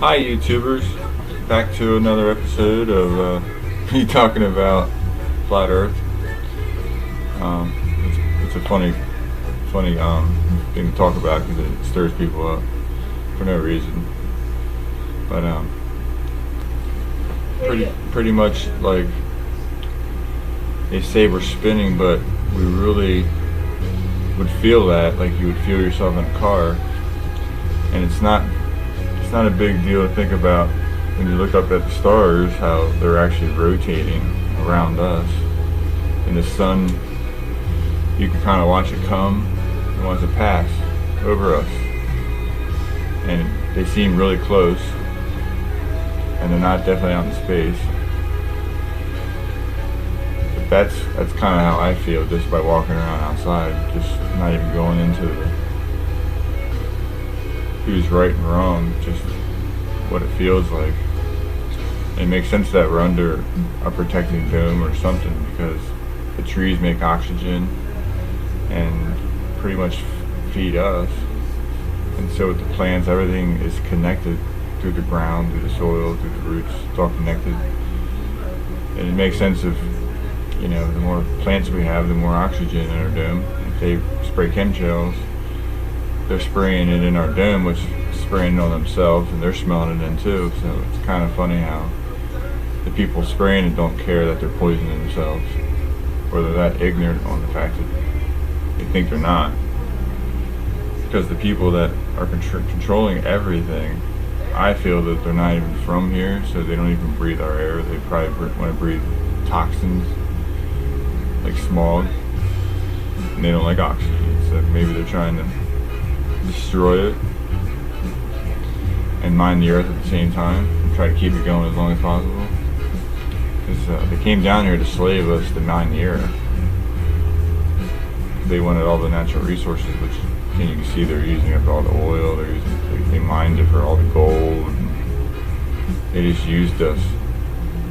Hi YouTubers, back to another episode of me talking about flat Earth. It's a funny thing to talk about because it stirs people up for no reason. But pretty much like they say we're spinning, but we really would feel that, like you would feel yourself in a car, and it's not a big deal to think about when you look up at the stars, how they're actually rotating around us. And the sun, you can kind of watch it come and watch it pass over us. And they seem really close, and they're not definitely out in space. But that's kind of how I feel just by walking around outside, just not even going into who's right and wrong, just what it feels like. It makes sense that we're under a protecting dome or something, because the trees make oxygen and pretty much feed us. And so with the plants, everything is connected through the ground, through the soil, through the roots. It's all connected. And it makes sense of, the more plants we have, the more oxygen in our dome. If they spray chemtrails, they're spraying it in our dome, which is spraying it on themselves, and they're smelling it in too. So it's kind of funny how the people spraying it don't care that they're poisoning themselves, or they're that ignorant on the fact that they think they're not. Because the people that are controlling everything, I feel that they're not even from here, so they don't even breathe our air. They probably want to breathe toxins like smog, and they don't like oxygen. So maybe they're trying to destroy it and mine the earth at the same time and try to keep it going as long as possible, because they came down here to slave us to mine the earth. They wanted all the natural resources, which you can see they're using up all the oil, they mined it for all the gold, and they just used us,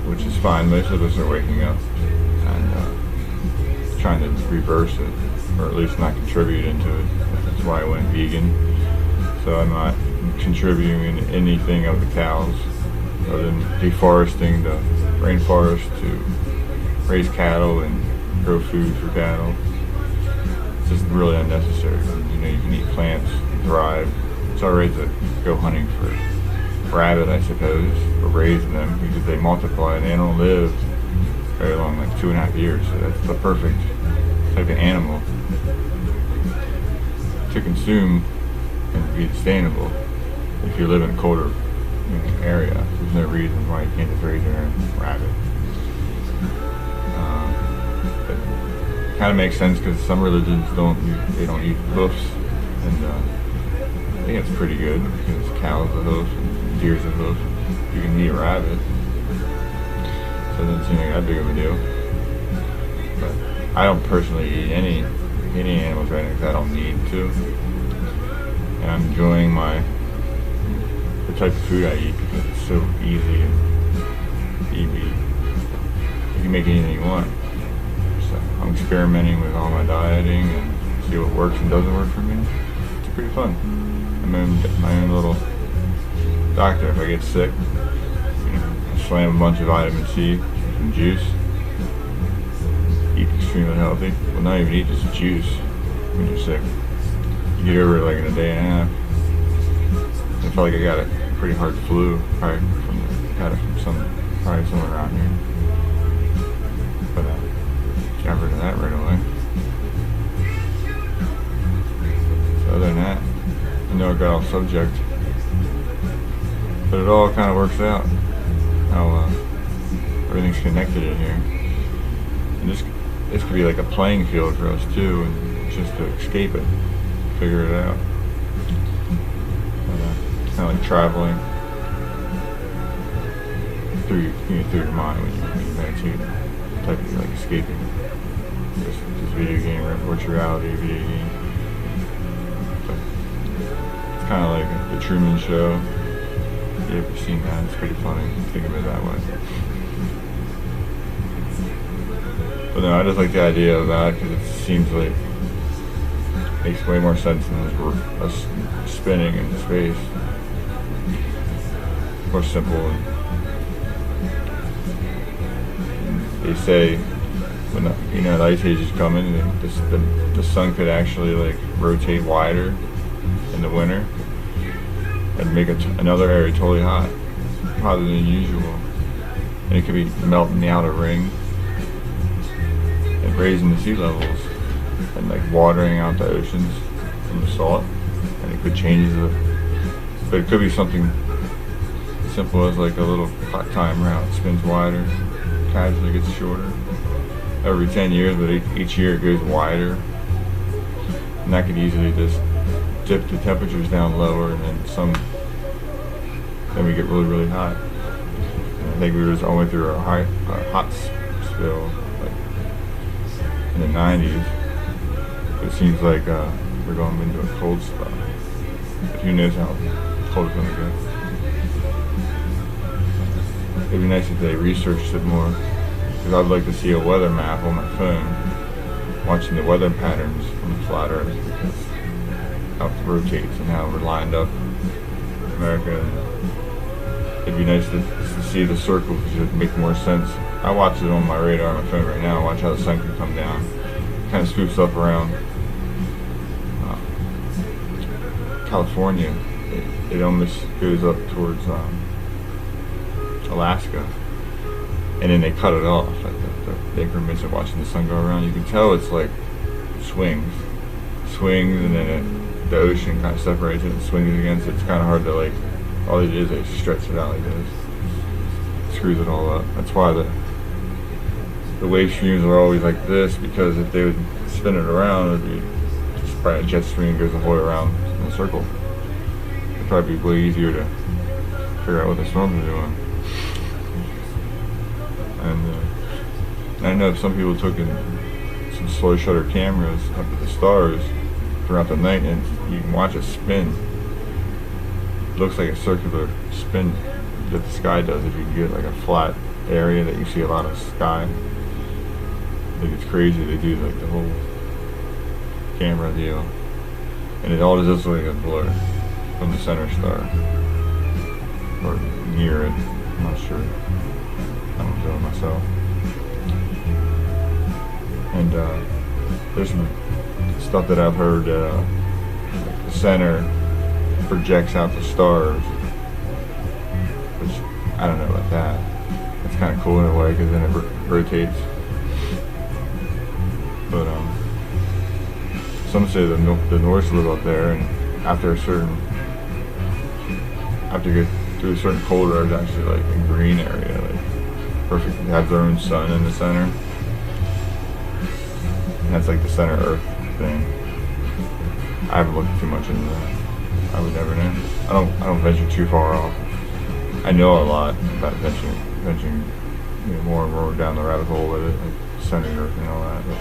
which is fine. Most of us are waking up and trying to reverse it, or at least not contribute into it. That's why I went vegan. So I'm not contributing in anything of the cows, other than deforesting the rainforest to raise cattle and grow food for cattle. It's just really unnecessary. You can eat plants and thrive. It's alright to go hunting for rabbit, I suppose, or raising them, because they multiply and they don't live very long, like 2.5 years. So that's the perfect type of animal to consume and be sustainable if you live in a colder area. There's no reason why you can't just raise your own rabbit. But it kind of makes sense, because some religions don't eat hoofs, and I think it's pretty good, because cow's a hoof and deer's a hoof. You can eat a rabbit, so it doesn't seem like that big of a deal. But I don't personally eat any animals right now, because I don't need to. And I'm enjoying the type of food I eat, because it's so easy and easy. You can make anything you want. So I'm experimenting with all my dieting and see what works and doesn't work for me. It's pretty fun. I'm my own little doctor. If I get sick, I slam a bunch of vitamin C and juice. Eat extremely healthy. Well, not even eat, just juice when you're sick. You get over it like in a day and a half. I felt like I got a pretty hard flu, probably probably somewhere around here. But got rid of that right away. So other than that, I know I got off subject, but it all kind of works out. How everything's connected in here, and this could be like a playing field for us too, and just to escape it, figure it out. It's kind of like traveling through your mind when you meditate, type of like escaping this video game, virtual reality video game. But it's kind of like the Truman Show. If you ever seen that, it's pretty funny. Think of it that way. But no, I just like the idea of that, because it seems like it makes way more sense than us spinning in space. more simple. And they say when the ice age is coming, the sun could actually like rotate wider in the winter and make another area totally hot, hotter than usual. And it could be melting the outer ring and raising the sea levels and like watering out the oceans from the salt. And it could change but it could be something simple as like a little hot time route spins wider, casually gets shorter every 10 years, but each year it goes wider. And that could easily just dip the temperatures down lower, and then we get really, really hot. And I think we were just all the way through a hot spill like in the 90s. But it seems like we're going into a cold spot. But who knows how cold it's going to get. It'd be nice if they researched it more, because I'd like to see a weather map on my phone, watching the weather patterns on the flat Earth, because how it rotates and how we're lined up in America. It'd be nice to see the circles, because it would make more sense. I watch it on my radar on my phone right now. Watch how the sun can come down, kind of swoops up around California. It almost goes up towards Alaska, and then they cut it off. Like the increments of watching the sun go around, you can tell it's like swings, and then the ocean kind of separates it and swings against it. It's kind of hard to like. All it is, they stretch it out like this, screws it all up. That's why the wave streams are always like this, because if they would spin it around, it would be just probably a jet stream goes the whole way around in a circle. It'd probably be way easier to figure out what the storms are doing. And I know some people took in some slow shutter cameras up at the stars throughout the night, and you can watch it spin. It looks like a circular spin that the sky does if you can get like a flat area that you see a lot of sky. Like it's crazy. They do like the whole camera deal, and it all just looks like a blur from the center star or near it. I'm not sure. I don't know myself. And there's some stuff that I've heard like the center projects out the stars, which I don't know about that. It's kind of cool in a way, because then it rotates. But some say the Norse live up there, and after you get through a certain cold air, it's actually like a green area, like perfect. They have their own sun in the center, and that's like the center Earth thing. I haven't looked too much into that. I would never know. I don't venture too far off. I know a lot about venturing more and more down the rabbit hole with it, like center Earth and all that. But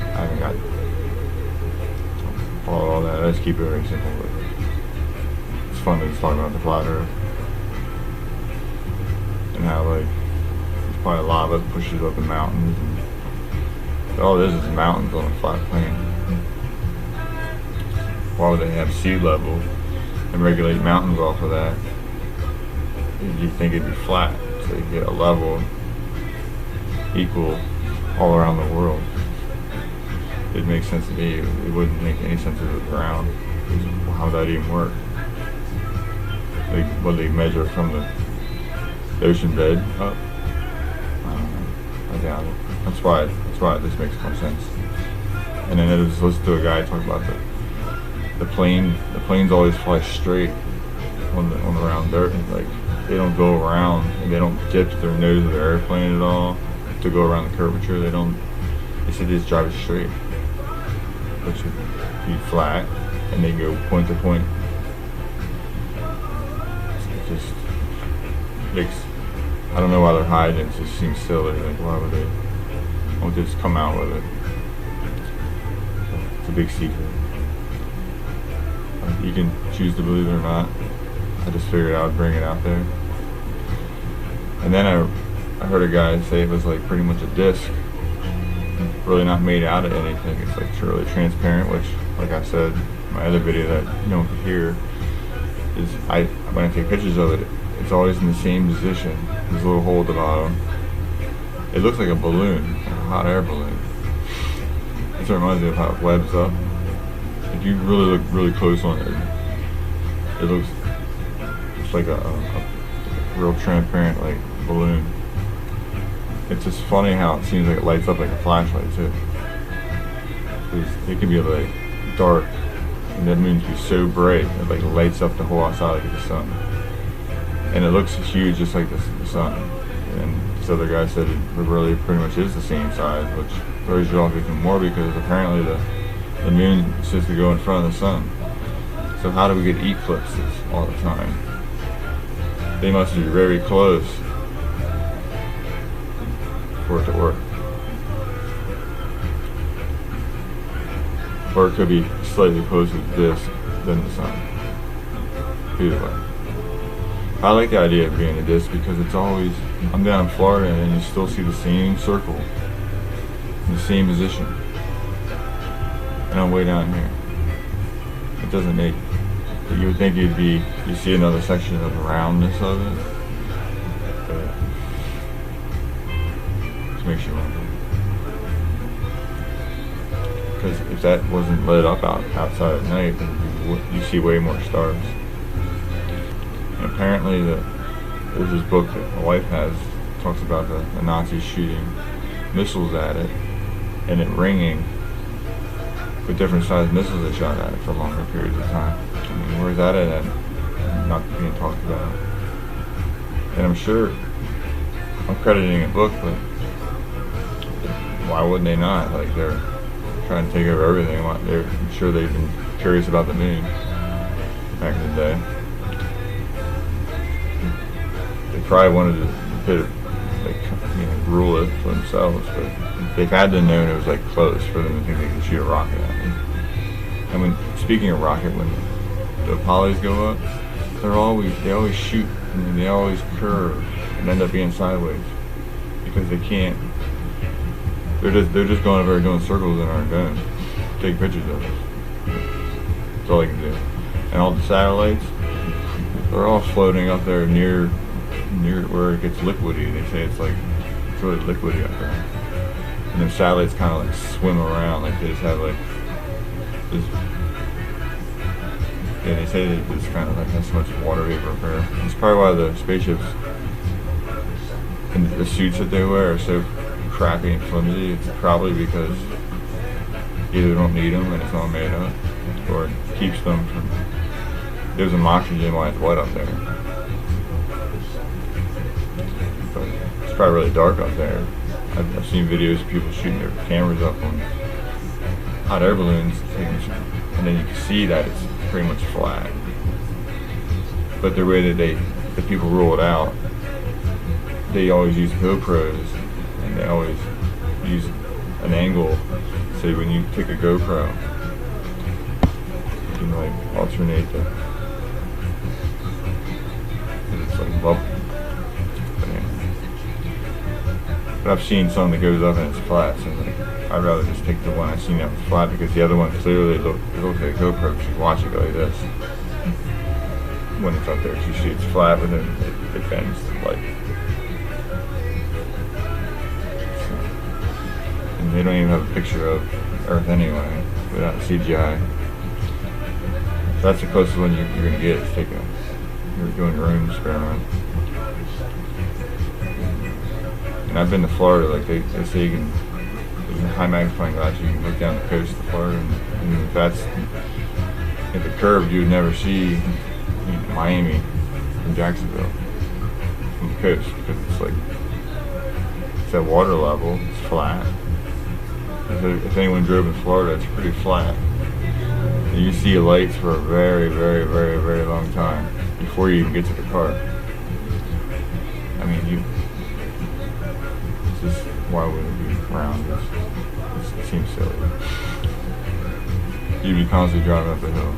I haven't got follow all that. I just keep it very simple. But it's fun to just talk about the flat Earth and how like there's probably lava that pushes up the mountains. And all this is mountains on a flat plane. Why would they have sea level and regulate mountains off of that? You'd think it'd be flat, so you get a level equal all around the world. It makes sense to me. It wouldn't make any sense to the ground. How would that even work? Like, what they measure from the ocean bed up? I don't know. I doubt it. That's why this makes more sense. And then I just listened to a guy talk about the planes always fly straight on the round dirt. Like they don't go around, and they don't dip their nose of their airplane at all to go around the curvature. They said they just drive it straight, which would be flat, and they go point to point. It just makes, I don't know why they're hiding it. It just seems silly. Like why would they just come out with it? It's a big secret. You can choose to believe it or not. I just figured I would bring it out there. And then I heard a guy say it was like pretty much a disc, really not made out of anything. It's like truly transparent, which, like I said in my other video that no one could hear, is when I take pictures of it, it it's always in the same position. There's a little hole at the bottom. It looks like a balloon, like a hot air balloon. It reminds me of how it webs up. If you really look really close on it, it looks just like a real transparent like balloon. It's just funny how it seems like it lights up like a flashlight too. It can be like dark, and the moon can be so bright it like lights up the whole outside like the sun. And it looks huge, just like the sun. And this other guy said it really pretty much is the same size, which throws you off even more because apparently the moon is supposed to go in front of the sun. So how do we get eclipses all the time? They must be very close for it to work. Or it could be slightly closer to this than the sun. Either way. I like the idea of being a disc because it's always, I'm down in Florida and you still see the same circle in the same position. And I'm way down here. It doesn't make, you would think you see another section of the roundness of it. But it just makes you wonder. Because if that wasn't lit up outside at night, then you see way more stars. And apparently, there's this book that my wife has, talks about the Nazis shooting missiles at it, and it ringing with different sized missiles they shot at it for longer periods of time. I mean, where's that at? Not being talked about. And I'm sure, I'm crediting a book, but why wouldn't they not? Like, they're trying to take over everything. I'm sure they've been curious about the moon back in the day. They probably wanted to put it, rule it for themselves, but they've had to know it was like close for them to think they could shoot a rocket at it. And speaking of rocket, when the Apollos go up, they always shoot, and they always curve and end up being sideways because they can't. They're just going over there doing circles in our dome, take pictures of us. That's all they can do. And all the satellites, they're all floating up there near where it gets liquidy. They say it's really liquidy up there. And the satellites kind of like swim around, like they just have like this. Yeah, they say they just kind of like has so much water vapor up there. That's probably why the spaceships and the suits that they wear are so crappy and flimsy. It's probably because either they don't need them and it's all made up, or it keeps them from, gives them oxygen while it's wet up there. But it's probably really dark up there. I've seen videos of people shooting their cameras up on hot air balloons, and then you can see that it's pretty much flat. But the way that the people rule it out, they always use GoPros, and they always use an angle. Say when you take a GoPro, you can like alternate the, and it's like bubble. But I've seen some that goes up and it's flat, so I'd rather just take the one I've seen that was flat, because the other one clearly looks like a GoPro. You can watch it go like this when it's up there. You see it's flat, but then it bends like. So, and they don't even have a picture of Earth anyway without CGI. So that's the closest one you're going to get. Is you're doing your own experiment. And I've been to Florida, like they say you can, with a high magnifying glass, you can look down the coast of Florida, and if it curved, you would never see Miami from Jacksonville from the coast, because it's at water level, it's flat. If anyone drove in Florida, it's pretty flat. And you see lights for a very, very, very, very long time before you even get to the car. I mean, just, why would it be round? It seems silly. You'd be constantly driving up a hill.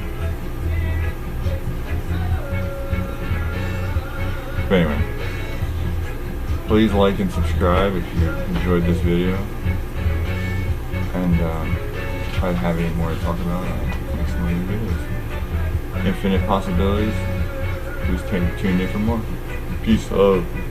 But anyway, please like and subscribe if you enjoyed this video. And if I have any more to talk about, I'll make some other videos. Infinite possibilities. Please tune in for more. Peace, love.